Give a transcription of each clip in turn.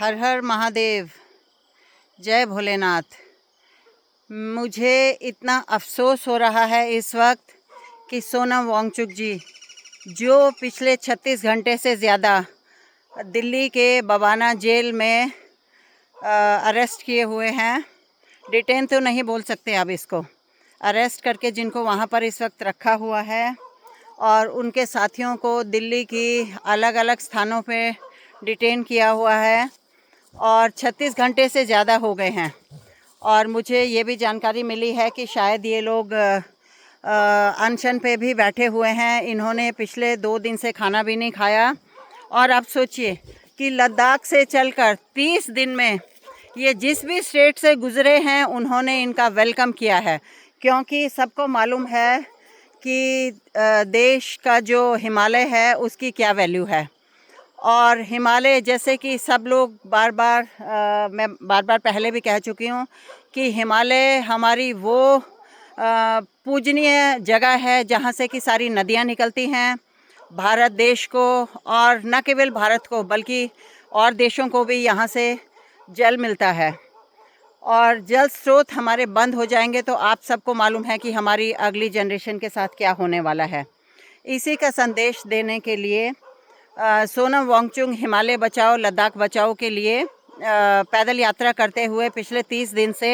हर हर महादेव, जय भोलेनाथ। मुझे इतना अफसोस हो रहा है इस वक्त कि सोनम वांगचुक जी, जो पिछले 36 घंटे से ज़्यादा दिल्ली के बवाना जेल में अरेस्ट किए हुए हैं। डिटेन तो नहीं बोल सकते आप इसको, अरेस्ट करके जिनको वहाँ पर इस वक्त रखा हुआ है और उनके साथियों को दिल्ली की अलग अलग स्थानों पे डिटेन किया हुआ है और 36 घंटे से ज़्यादा हो गए हैं। और मुझे ये भी जानकारी मिली है कि शायद ये लोग अनशन पे भी बैठे हुए हैं। इन्होंने पिछले 2 दिन से खाना भी नहीं खाया। और आप सोचिए कि लद्दाख से चलकर 30 दिन में ये जिस भी स्टेट से गुज़रे हैं उन्होंने इनका वेलकम किया है, क्योंकि सबको मालूम है कि देश का जो हिमालय है उसकी क्या वैल्यू है। और हिमालय, जैसे कि सब लोग मैं बार बार पहले भी कह चुकी हूँ कि हिमालय हमारी वो पूजनीय जगह है जहाँ से कि सारी नदियाँ निकलती हैं। भारत देश को, और न केवल भारत को बल्कि और देशों को भी यहाँ से जल मिलता है। और जल स्रोत हमारे बंद हो जाएंगे तो आप सबको मालूम है कि हमारी अगली जनरेशन के साथ क्या होने वाला है। इसी का संदेश देने के लिए सोनम वांगचुक हिमालय बचाओ लद्दाख बचाओ के लिए पैदल यात्रा करते हुए पिछले 30 दिन से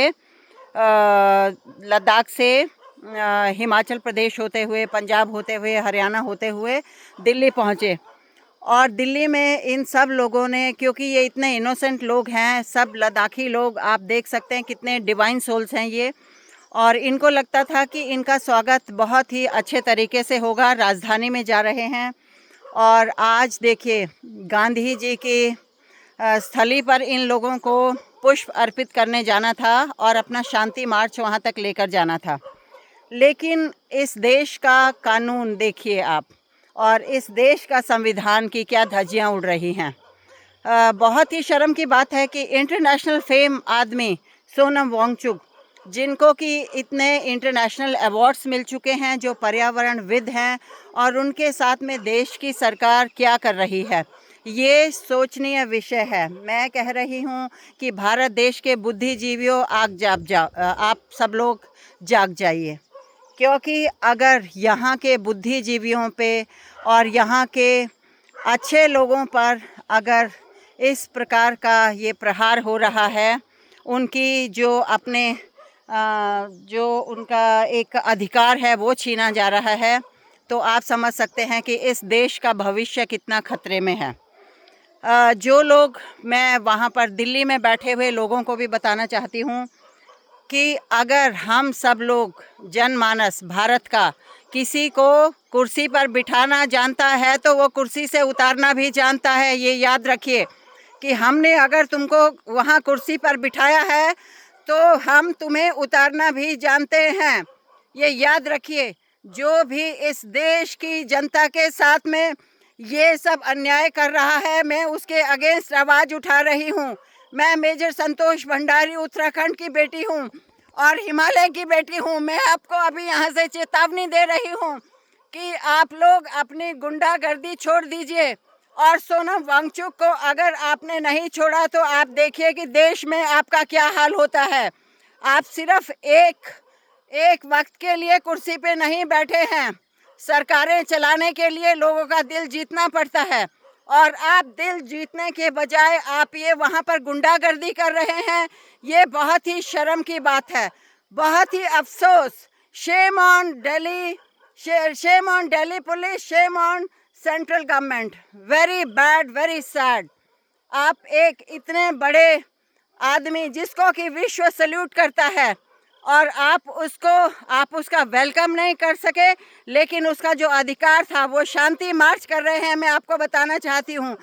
लद्दाख से हिमाचल प्रदेश होते हुए, पंजाब होते हुए, हरियाणा होते हुए दिल्ली पहुँचे। और दिल्ली में इन सब लोगों ने, क्योंकि ये इतने इनोसेंट लोग हैं, सब लद्दाखी लोग, आप देख सकते हैं कितने डिवाइन सोल्स हैं ये। और इनको लगता था कि इनका स्वागत बहुत ही अच्छे तरीके से होगा। राजधानी में जा रहे हैं और आज देखिए गांधी जी की स्थली पर इन लोगों को पुष्प अर्पित करने जाना था और अपना शांति मार्च वहां तक लेकर जाना था। लेकिन इस देश का कानून देखिए आप, और इस देश का संविधान की क्या धज्जियां उड़ रही हैं। बहुत ही शर्म की बात है कि इंटरनेशनल फेम आदमी सोनम वांगचुक, जिनको कि इतने इंटरनेशनल अवार्ड्स मिल चुके हैं, जो पर्यावरणविद हैं, और उनके साथ में देश की सरकार क्या कर रही है, ये सोचनीय विषय है। मैं कह रही हूँ कि भारत देश के बुद्धिजीवियों, आप सब लोग जाग जाइए, क्योंकि अगर यहाँ के बुद्धिजीवियों पे और यहाँ के अच्छे लोगों पर अगर इस प्रकार का ये प्रहार हो रहा है, उनकी जो अपने जो उनका एक अधिकार है वो छीना जा रहा है, तो आप समझ सकते हैं कि इस देश का भविष्य कितना खतरे में है। जो लोग, मैं वहाँ पर दिल्ली में बैठे हुए लोगों को भी बताना चाहती हूँ कि अगर हम सब लोग जनमानस भारत का किसी को कुर्सी पर बिठाना जानता है तो वो कुर्सी से उतारना भी जानता है। ये याद रखिए कि हमने अगर तुमको वहाँ कुर्सी पर बिठाया है तो हम तुम्हें उतारना भी जानते हैं। ये याद रखिए। जो भी इस देश की जनता के साथ में ये सब अन्याय कर रहा है, मैं उसके अगेंस्ट आवाज़ उठा रही हूँ। मैं मेजर संतोष भंडारी उत्तराखंड की बेटी हूँ और हिमालय की बेटी हूँ। मैं आपको अभी यहाँ से चेतावनी दे रही हूँ कि आप लोग अपनी गुंडागर्दी छोड़ दीजिए। और सोनम वांगचुक को अगर आपने नहीं छोड़ा तो आप देखिए कि देश में आपका क्या हाल होता है। आप सिर्फ एक वक्त के लिए कुर्सी पे नहीं बैठे हैं, सरकारें चलाने के लिए लोगों का दिल जीतना पड़ता है। और आप दिल जीतने के बजाय आप ये वहाँ पर गुंडागर्दी कर रहे हैं। ये बहुत ही शर्म की बात है, बहुत ही अफसोस। Shame on Delhi, shame on Delhi police, shame on central government. Very bad, very sad. आप एक इतने बड़े आदमी जिसको कि विश्व सल्यूट करता है और आप उसका वेलकम नहीं कर सके, लेकिन उसका जो अधिकार था वो शांति मार्च कर रहे हैं। मैं आपको बताना चाहती हूँ,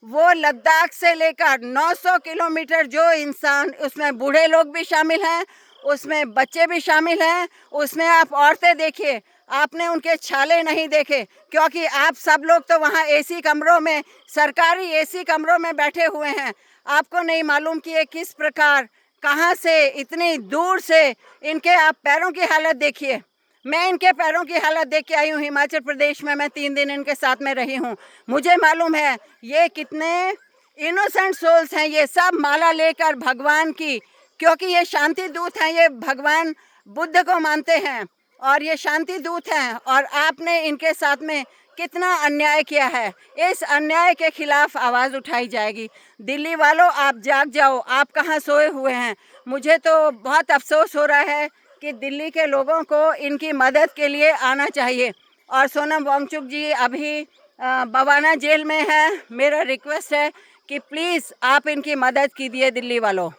वो लद्दाख से लेकर 900 किलोमीटर जो इंसान, उसमें बूढ़े लोग भी शामिल हैं, उसमें बच्चे भी शामिल हैं, उसमें आप औरतें देखिए, आपने उनके छाले नहीं देखे, क्योंकि आप सब लोग तो वहाँ एसी कमरों में, सरकारी एसी कमरों में बैठे हुए हैं। आपको नहीं मालूम कि ये किस प्रकार, कहाँ से, इतनी दूर से, इनके आप पैरों की हालत देखिए। मैं इनके पैरों की हालत देख के आई हूँ हिमाचल प्रदेश में। मैं 3 दिन इनके साथ में रही हूँ। मुझे मालूम है ये कितने इनोसेंट सोल्स हैं ये सब, माला लेकर भगवान की, क्योंकि ये शांति दूत हैं, ये भगवान बुद्ध को मानते हैं और ये शांति दूत हैं। और आपने इनके साथ में कितना अन्याय किया है, इस अन्याय के खिलाफ आवाज़ उठाई जाएगी। दिल्ली वालों, आप जाग जाओ, आप कहाँ सोए हुए हैं। मुझे तो बहुत अफसोस हो रहा है कि दिल्ली के लोगों को इनकी मदद के लिए आना चाहिए। और सोनम वांगचुक जी अभी बवाना जेल में है। मेरा रिक्वेस्ट है कि प्लीज़ आप इनकी मदद कीजिए दिल्ली वालों।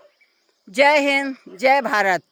जय हिंद, जय भारत।